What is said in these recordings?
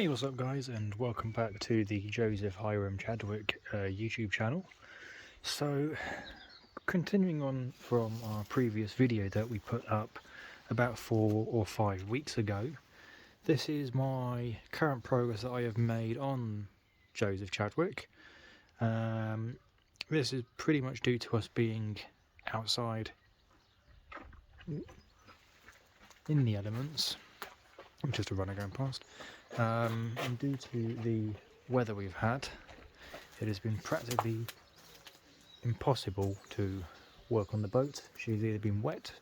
Hey, what's up guys, and welcome back to the Joseph Hiram Chadwick YouTube channel. So, continuing on from our previous video that we put up about 4 or 5 weeks ago, this is my current progress that I have made on Joseph Chadwick. This is pretty much due to us being outside in the elements. Just a runner going past. And due to the weather we've had, it has been practically impossible to work on the boat. She's either been wet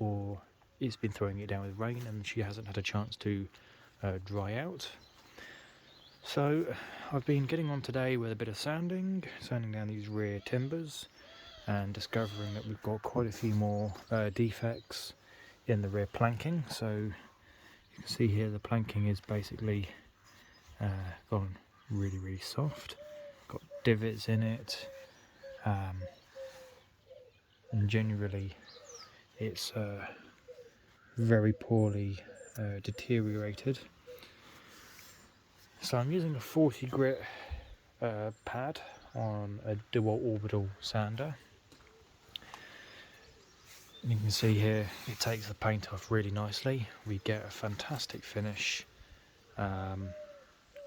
or it's been throwing it down with rain, and she hasn't had a chance to dry out. So I've been getting on today with a bit of sanding down these rear timbers, and discovering that we've got quite a few more defects in the rear planking. So you can see here the planking is basically gone really soft, got divots in it, and generally it's very poorly deteriorated. So I'm using a 40 grit pad on a dual orbital sander. And you can see here it takes the paint off really nicely. We get a fantastic finish on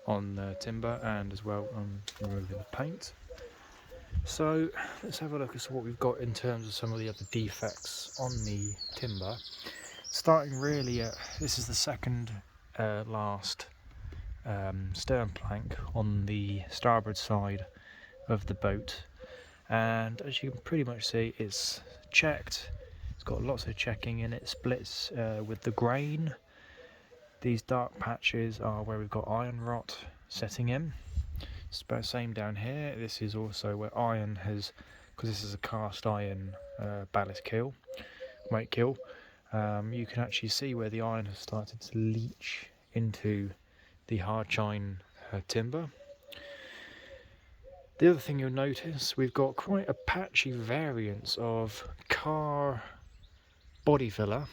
the timber and as well on removing the paint. So let's have a look at what we've got in terms of some of the other defects on the timber. Starting really at, this is the second last stern plank on the starboard side of the boat, and as you can pretty much see, it's checked. It's got lots of checking in it, splits with the grain. These dark patches are where we've got iron rot setting in. It's about the same down here. This is also where iron has, because this is a cast iron ballast kill, weight kill. You can actually see where the iron has started to leach into the hard chine timber. The other thing you'll notice, we've got quite a patchy variance of car body filler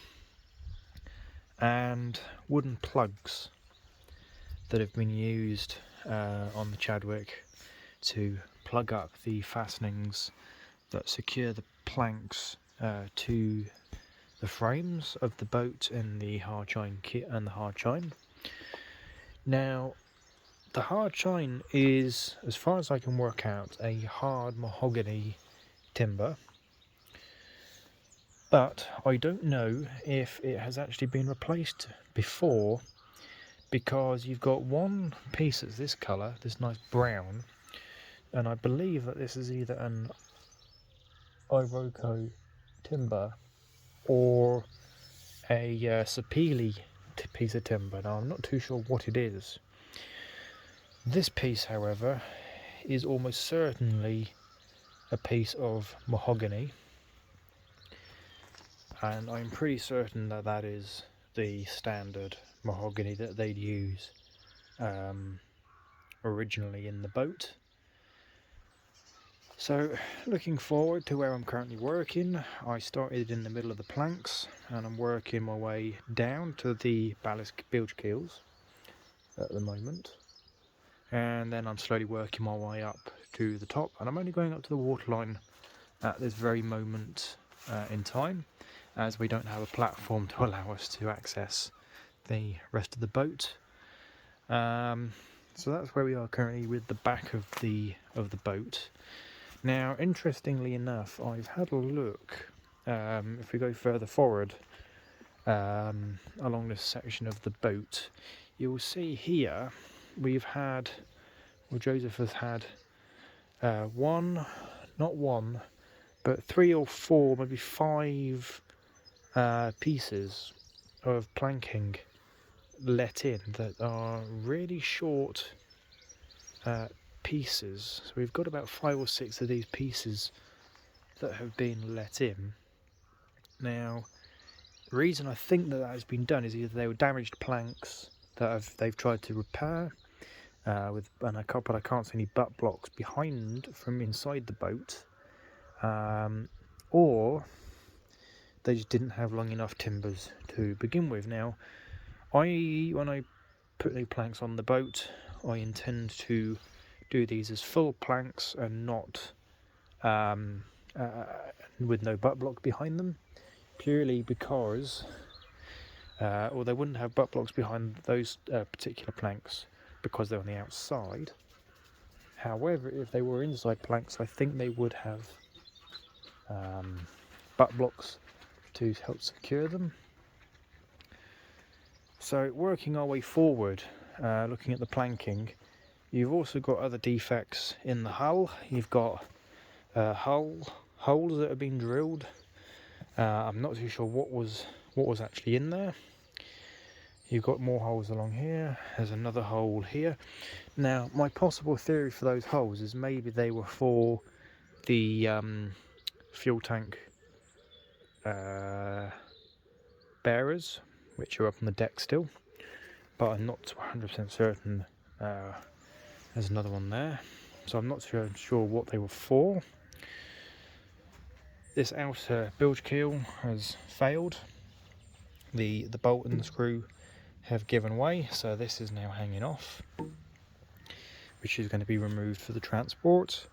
and wooden plugs that have been used on the Chadwick to plug up the fastenings that secure the planks to the frames of the boat and the hard chine kit and the hard chine. Now, the hard chine is, as far as I can work out, a hard mahogany timber, but I don't know if it has actually been replaced before, because you've got one piece that's this colour, this nice brown, and I believe that this is either an Iroko timber or a Sapele piece of timber. Now I'm not too sure what it is. This piece, however, is almost certainly a piece of mahogany, and I'm pretty certain that that is the standard mahogany that they'd use originally in the boat. So looking forward to where I'm currently working, I started in the middle of the planks and I'm working my way down to the ballast bilge keels at the moment, and then I'm slowly working my way up to the top, and I'm only going up to the waterline at this very moment in time, as we don't have a platform to allow us to access the rest of the boat. So that's where we are currently with the back of the boat. Now, interestingly enough, I've had a look, if we go further forward along this section of the boat, you'll see here we've had, well, Joseph has had not one, but 3 or 4, maybe 5 pieces of planking let in that are really short pieces. So we've got about 5 or 6 of these pieces that have been let in. Now, the reason I think that has been done is either they were damaged planks that they've tried to repair but I can't see any butt blocks behind from inside the boat, or they just didn't have long enough timbers to begin with. Now, when I put new planks on the boat, I intend to do these as full planks and not with no butt block behind them, purely because or they wouldn't have butt blocks behind those particular planks because they're on the outside. However, if they were inside planks, I think they would have butt blocks to help secure them. So working our way forward, looking at the planking, you've also got other defects in the hull. You've got holes that have been drilled. I'm not too sure what was actually in there. You've got more holes along here. There's another hole here. Now, my possible theory for those holes is maybe they were for the fuel tank bearers, which are up on the deck still, but I'm not 100% certain. There's another one there, so I'm not sure what they were for. This outer bilge keel has failed. The bolt and the screw have given way, so this is now hanging off, which is going to be removed for the transport.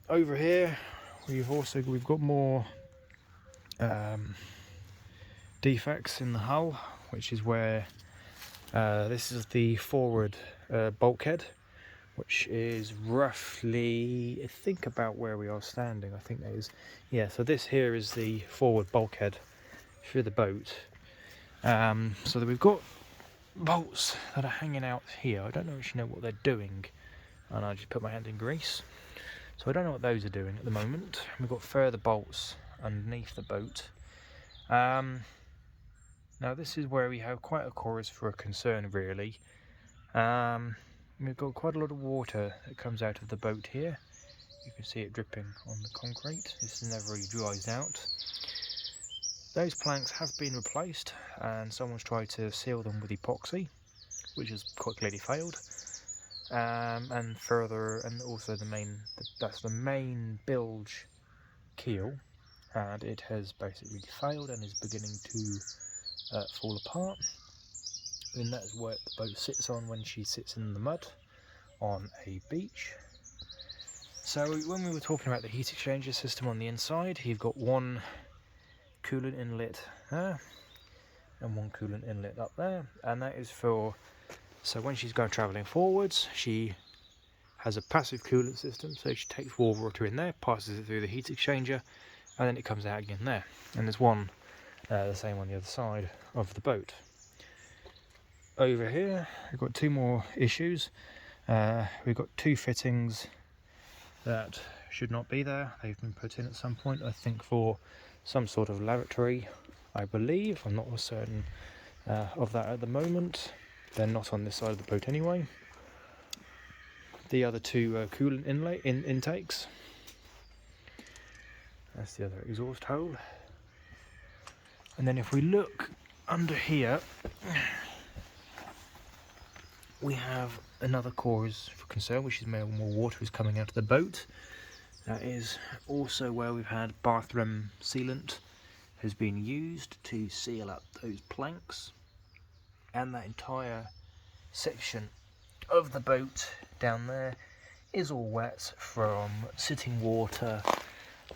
Over here we've got more defects in the hull, which is where this is the forward bulkhead, which is roughly, I think, about where we are standing. I think that is, yeah, so this here is the forward bulkhead for the boat. So that we've got bolts that are hanging out here. I don't actually know what they're doing, and I just put my hand in grease, so I don't know what those are doing at the moment. We've got further bolts underneath the boat. Now this is where we have quite a cause for a concern, really. We've got quite a lot of water that comes out of the boat here. You can see it dripping on the concrete. This never really dries out. Those planks have been replaced, and someone's tried to seal them with epoxy, which has quite clearly failed. And also that's the main bilge keel, and it has basically failed and is beginning to fall apart. And that's what the boat sits on when she sits in the mud on a beach. So when we were talking about the heat exchanger system on the inside, you've got one coolant inlet there and one coolant inlet up there, and that is for, so when she's going travelling forwards, she has a passive coolant system, so she takes warm water in there, passes it through the heat exchanger, and then it comes out again there. And there's one the same on the other side of the boat. Over here we've got two more issues. We've got two fittings that should not be there. They've been put in at some point, I think for some sort of lavatory, I believe. I'm not certain of that at the moment. They're not on this side of the boat anyway. The other two coolant intakes. That's the other exhaust hole. And then if we look under here, we have another cause for concern, which is more water is coming out of the boat. That is also where we've had bathroom sealant has been used to seal up those planks, and that entire section of the boat down there is all wet from sitting water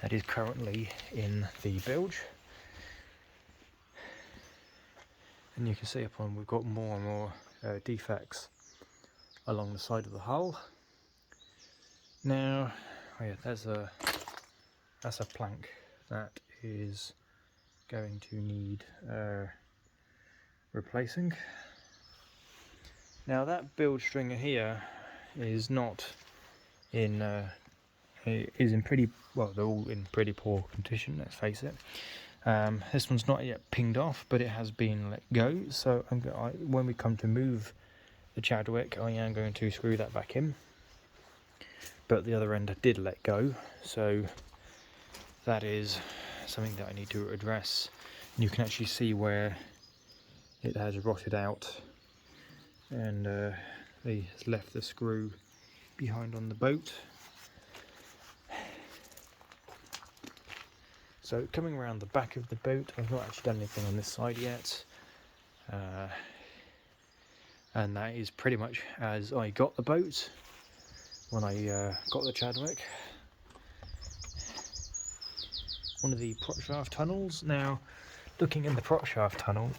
that is currently in the bilge. And you can see upon we've got more and more defects along the side of the hull. Now, oh yeah, that's a plank that is going to need replacing. Now that bilge stringer here is not in is in pretty well. They're all in pretty poor condition. Let's face it. This one's not yet pinged off, but it has been let go. So when we come to move the Chadwick, I am going to screw that back in. But the other end did let go, so that is something that I need to address. And you can actually see where it has rotted out, and they left the screw behind on the boat. So coming around the back of the boat, I've not actually done anything on this side yet. and that is pretty much as I got the boat when I got the Chadwick. One of the prop shaft tunnels. Now, looking in the prop shaft tunnel,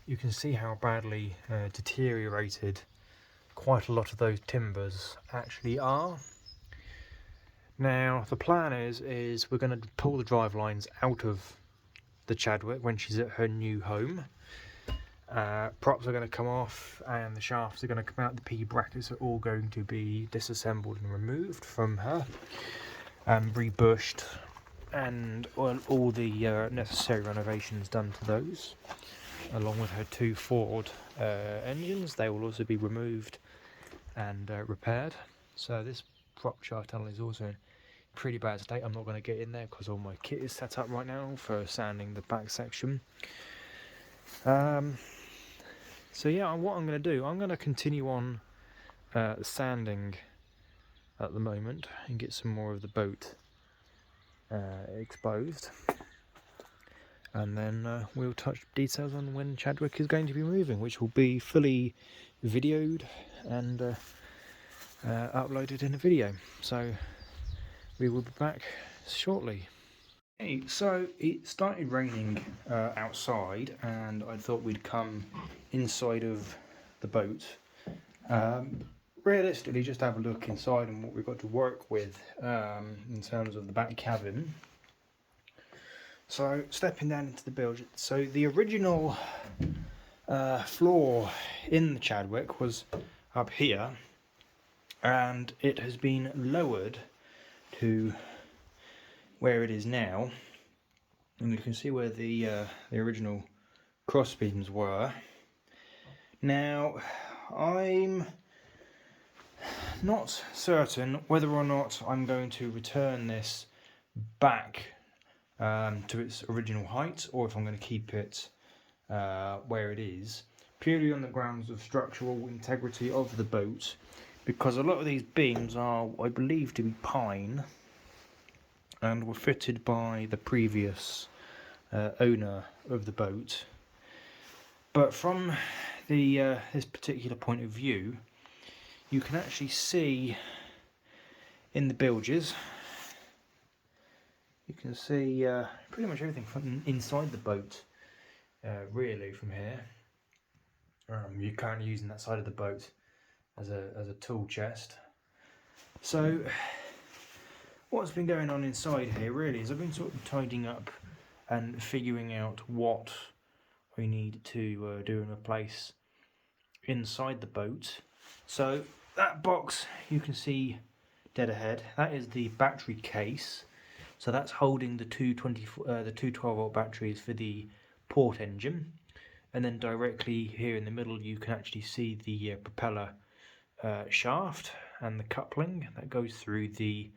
you can see how badly deteriorated quite a lot of those timbers actually are. Now, the plan is we're going to pull the drive lines out of the Chadwick when she's at her new home. Props are going to come off and the shafts are going to come out. The P brackets are all going to be disassembled and removed from her and rebushed, and all the necessary renovations done to those, along with her 2 Ford engines. They will also be removed and repaired. So this prop shaft tunnel is also in pretty bad state. I'm not going to get in there because all my kit is set up right now for sanding the back section. So yeah, what I'm going to do, I'm going to continue on sanding at the moment and get some more of the boat exposed, and then we'll touch details on when Chadwick is going to be moving, which will be fully videoed and uploaded in a video. So we will be back shortly. Hey, so it started raining outside, and I thought we'd come inside of the boat. Realistically, just have a look inside and what we've got to work with in terms of the back cabin. So stepping down into the bilge, so the original floor in the Chadwick was up here, and it has been lowered to where it is now, and you can see where the original cross beams were. Now, I'm not certain whether or not I'm going to return this back to its original height, or if I'm going to keep it where it is, purely on the grounds of structural integrity of the boat, because a lot of these beams are, I believe, to be pine and were fitted by the previous owner of the boat. But from the this particular point of view, you can actually see in the bilges, you can see pretty much everything from inside the boat, really, from here. You're currently using that side of the boat as a tool chest. So what's been going on inside here really is I've been sort of tidying up and figuring out what we need to do and replace inside the boat. So that box you can see dead ahead, that is the battery case. So that's holding the two 12-volt batteries for the port engine, and then directly here in the middle you can actually see the propeller shaft and the coupling that goes through the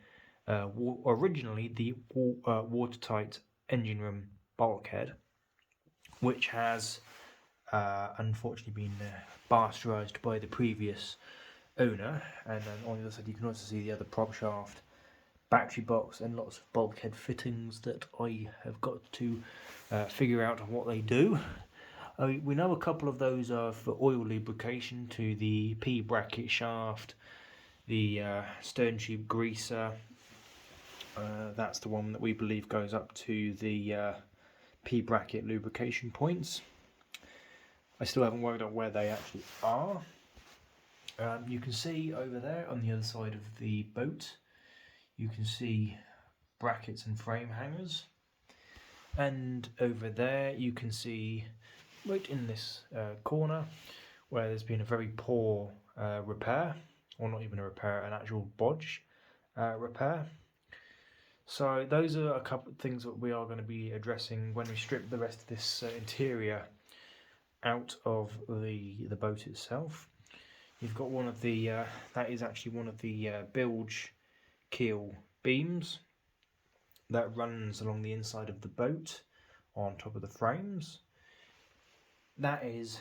originally the watertight engine room bulkhead, which has unfortunately been bastardised by the previous owner. And then on the other side you can also see the other prop shaft, battery box, and lots of bulkhead fittings that I have got to figure out what they do. We know a couple of those are for oil lubrication to the P bracket shaft, the stern tube greaser. That's the one that we believe goes up to the P bracket lubrication points. I still haven't worked out where they actually are. You can see over there on the other side of the boat, you can see brackets and frame hangers. And over there you can see, right in this corner, where there's been a very poor repair, or not even a repair, an actual bodge repair. So those are a couple of things that we are going to be addressing when we strip the rest of this interior out of the boat itself. You've got one of the, that is actually one of the bilge keel beams that runs along the inside of the boat on top of the frames. That is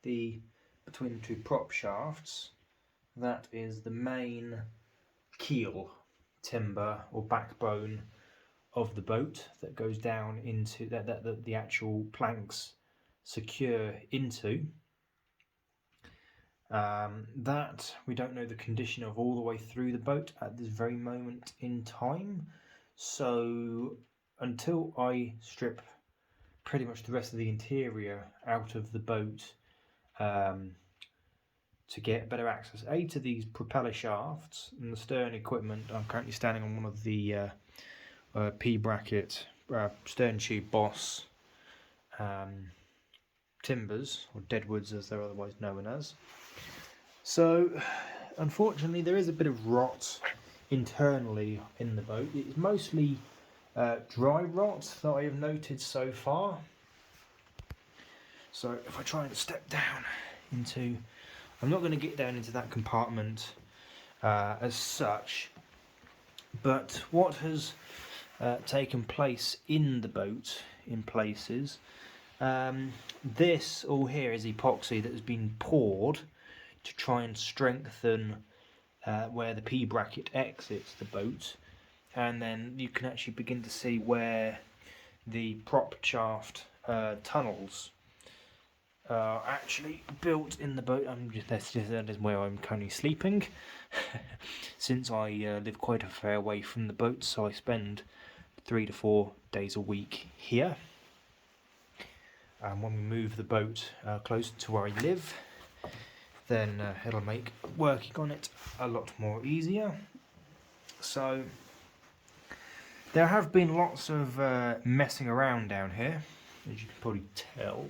between the two prop shafts, that is the main keel timber or backbone of the boat that goes down into that the actual planks secure into. That we don't know the condition of all the way through the boat at this very moment in time. So until I strip pretty much the rest of the interior out of the boat, to get better access to these propeller shafts and the stern equipment, I'm currently standing on one of the P-bracket stern tube boss timbers, or deadwoods as they're otherwise known as. So unfortunately there is a bit of rot internally in the boat. It's mostly dry rot that I have noted so far. So if I try and step down into, I'm not going to get down into that compartment as such, but what has taken place in the boat in places, this all here is epoxy that has been poured to try and strengthen where the P bracket exits the boat, and then you can actually begin to see where the prop shaft tunnels are actually built in the boat. That is where I'm currently sleeping since I live quite a fair way from the boat, so I spend 3 to 4 days a week here. When we move the boat closer to where I live, then it'll make working on it a lot more easier. So there have been lots of messing around down here, as you can probably tell.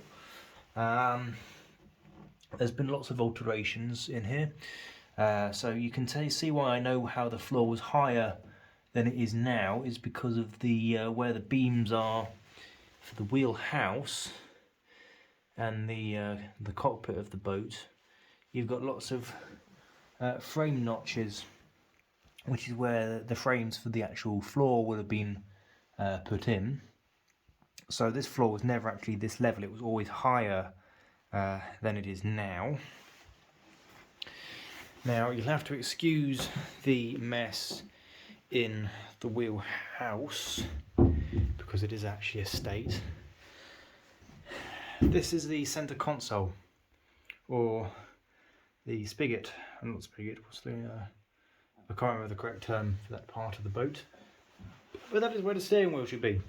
There's been lots of alterations in here, so you can see why I know how the floor was higher than it is now is because of the where the beams are for the wheelhouse and the cockpit of the boat. You've got lots of frame notches, which is where the frames for the actual floor would have been put in. So this floor was never actually this level, it was always higher than it is now. Now you'll have to excuse the mess in the wheelhouse because it is actually a state. This is the centre console, or the spigot, not spigot, what's the, I can't remember the correct term for that part of the boat, but that is where the steering wheel should be.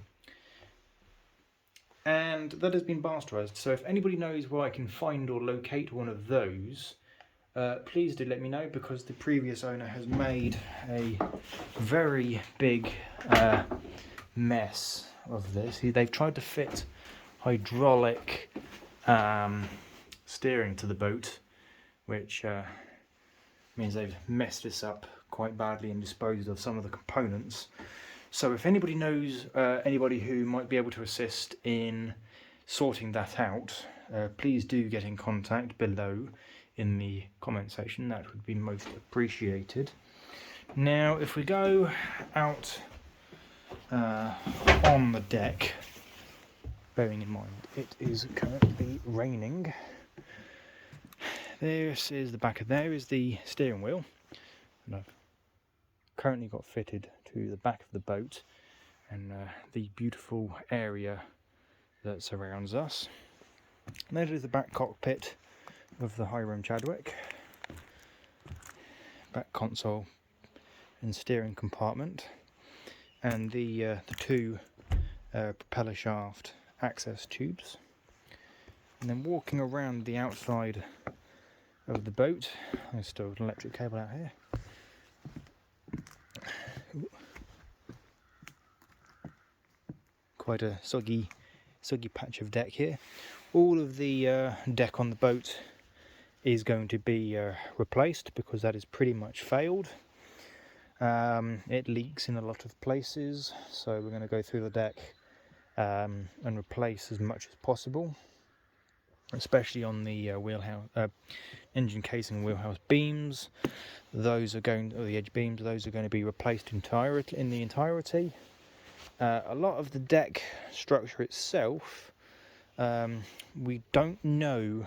And that has been bastardised, so if anybody knows where I can find or locate one of those, please do let me know, because the previous owner has made a very big mess of this. They've tried to fit hydraulic steering to the boat, which means they've messed this up quite badly and disposed of some of the components. So if anybody knows anybody who might be able to assist in sorting that out, please do get in contact below in the comment section. That would be most appreciated. Now if we go out on the deck, bearing in mind it is currently raining, this is the back of there is the steering wheel, and I've currently got fitted to the back of the boat and the beautiful area that surrounds us. And that is the back cockpit of the Hiram Chadwick, back console and steering compartment, and the two propeller shaft access tubes. And then walking around the outside of the boat, there's still an electric cable out here. Quite a soggy patch of deck here. All of the deck on the boat is going to be replaced because that is pretty much failed. It leaks in a lot of places, so we're going to go through the deck and replace as much as possible, especially on the wheelhouse, engine casing, wheelhouse beams. Those are going, or the edge beams, those are going to be replaced in the entirety. A lot of the deck structure itself, we don't know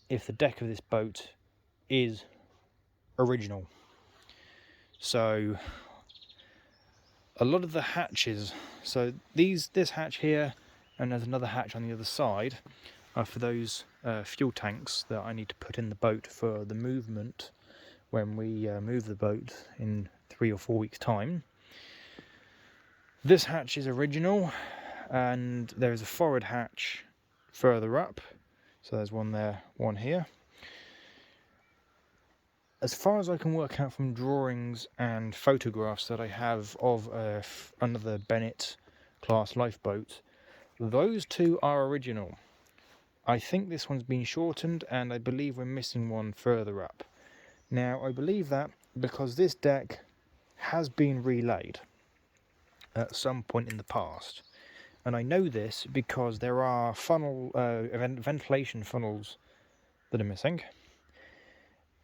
if the deck of this boat is original. So a lot of the hatches, so this hatch here, and there's another hatch on the other side, are for those fuel tanks that I need to put in the boat for the movement when we move the boat in 3 or 4 weeks' time. This hatch is original, and there is a forward hatch further up, so there's one there, one here. As far as I can work out from drawings and photographs that I have of another Bennett class lifeboat, those two are original. I think this one's been shortened, and I believe we're missing one further up. Now, I believe that because this deck has been relaid at some point in the past, and I know this because there are ventilation funnels that are missing.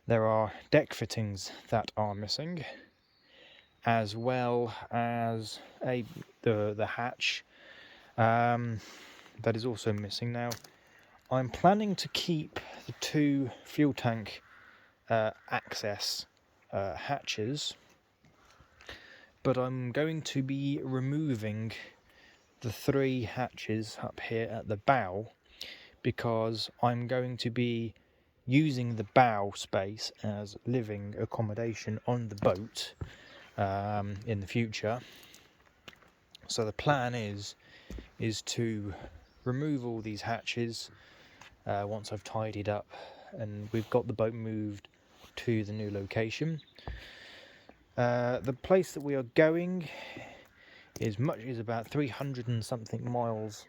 There are deck fittings that are missing, as well as the hatch that is also missing. Now, I'm planning to keep the 2 fuel tank access hatches, but I'm going to be removing the 3 hatches up here at the bow, because I'm going to be using the bow space as living accommodation on the boat in the future. So the plan is to remove all these hatches once I've tidied up and we've got the boat moved to the new location. The place that we are going is about 300 and something miles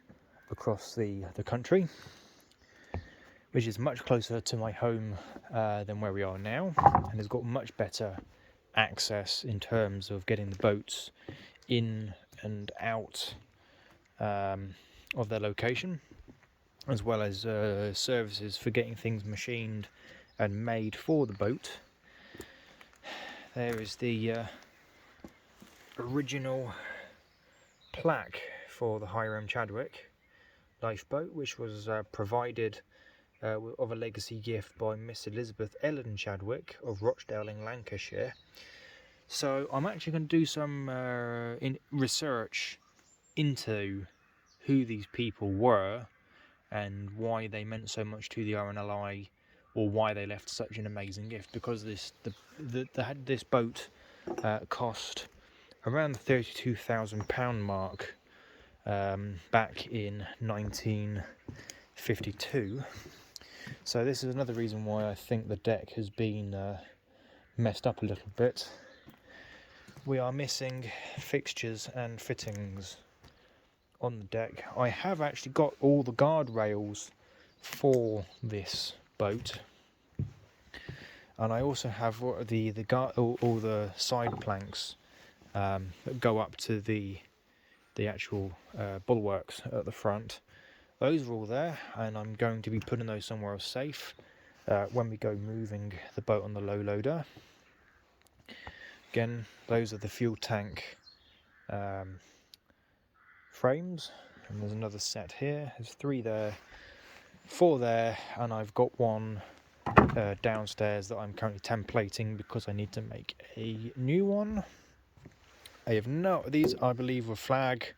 across the country, which is much closer to my home than where we are now, and has got much better access in terms of getting the boats in and out of their location, as well as services for getting things machined and made for the boat. There is the original plaque for the Hiram Chadwick lifeboat, which was provided of a legacy gift by Miss Elizabeth Ellen Chadwick of Rochdale in Lancashire. So I'm actually going to do some research into who these people were and why they meant so much to the RNLI, or why they left such an amazing gift, because this boat cost around the £32,000 mark back in 1952. So this is another reason why I think the deck has been messed up a little bit. We are missing fixtures and fittings on the deck. I have actually got all the guardrails for this boat, and I also have all the side planks that go up to the actual bulwarks at the front. Those are all there, and I'm going to be putting those somewhere else safe when we go moving the boat on the low loader. Again, those are the fuel tank frames, and there's another set here. There's 3 there, 4 there, and I've got one downstairs that I'm currently templating because I need to make a new one. These I believe were flag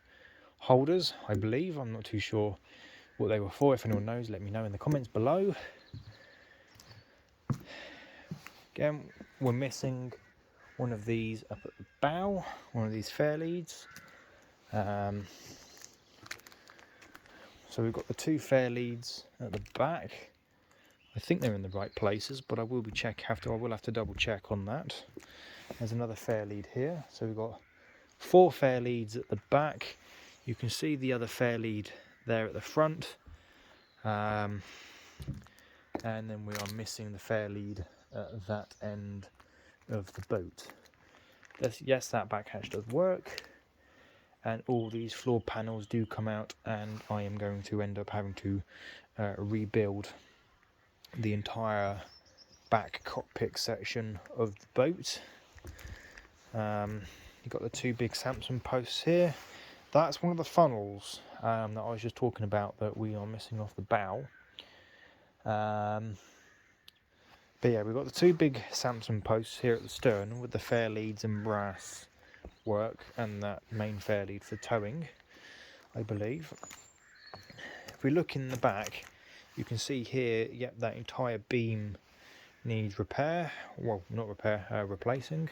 holders. I'm not too sure what they were for. If anyone knows, let me know in the comments below. Again, we're missing one of these up at the bow, one of these fair leads. So we've got the 2 fair leads at the back. I think they're in the right places, but I will have to double check on that. There's another fair lead here. So we've got 4 fair leads at the back. You can see the other fair lead there at the front. And then we are missing the fair lead at that end of the boat. Yes, that back hatch does work, and all these floor panels do come out, and I am going to end up having to rebuild the entire back cockpit section of the boat. You've got the 2 big Samson posts here. That's one of the funnels that I was just talking about that we are missing off the bow. But yeah, we've got the 2 big Samson posts here at the stern with the fair leads and brass work, and that main fair lead for towing, I believe. If we look in the back, You can see here, yep, that entire beam needs repair. Well, not repair, replacing.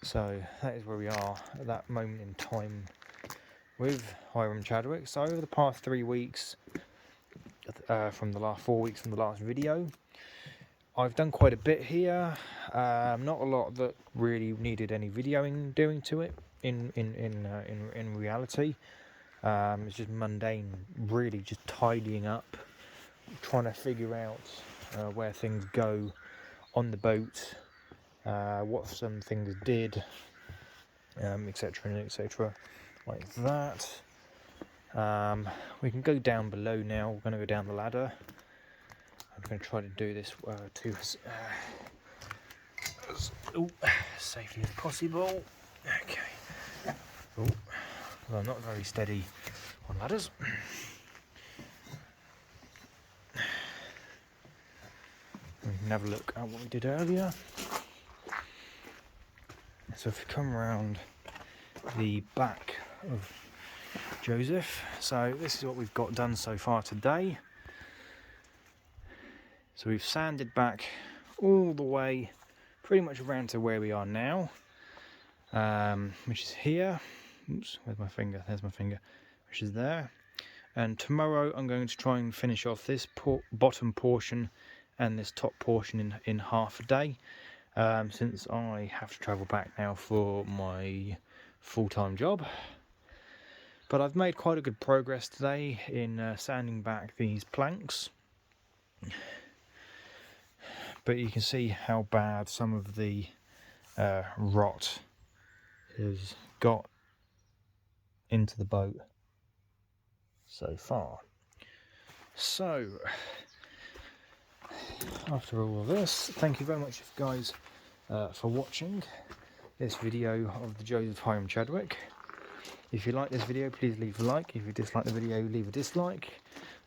So that is where we are at that moment in time with Hiram Chadwick. So over the past 3 weeks, from the last 4 weeks from the last video, I've done quite a bit here. Not a lot that really needed any videoing doing to it. In reality, it's just mundane, really just tidying up, trying to figure out where things go on the boat, what some things did, etc. and etc. like that. We can go down below now. We're going to go down the ladder. I'm going to try to do this as safely as possible. Okay. Oh, well, I'm not very steady on ladders. We can have a look at what we did earlier. So if we come around the back of Joseph, so this is what we've got done so far today. So we've sanded back all the way pretty much around to where we are now, which is here. Oops, where's my finger? There's my finger, which is there. And tomorrow I'm going to try and finish off this bottom portion and this top portion in half a day, since I have to travel back now for my full-time job. But I've made quite a good progress today in sanding back these planks. But you can see how bad some of the rot has got into the boat so far. So, after all of this, thank you very much, guys, for watching this video of the Joseph Hiram Chadwick. If you like this video, please leave a like. If you dislike the video, leave a dislike.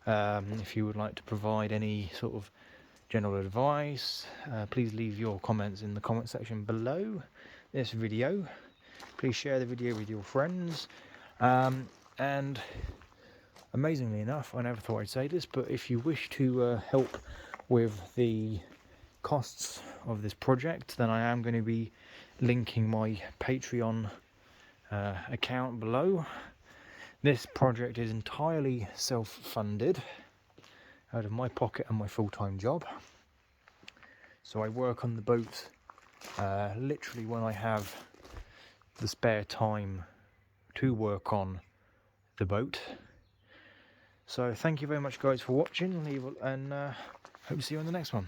If you would like to provide any sort of general advice, please leave your comments in the comment section below this video. Please share the video with your friends, and amazingly enough, I never thought I'd say this, but if you wish to help with the costs of this project, then I am going to be linking my Patreon account below. This project is entirely self-funded out of my pocket and my full-time job. So I work on the boat literally when I have the spare time to work on the boat. So thank you very much, guys, for watching, and hope to see you on the next one.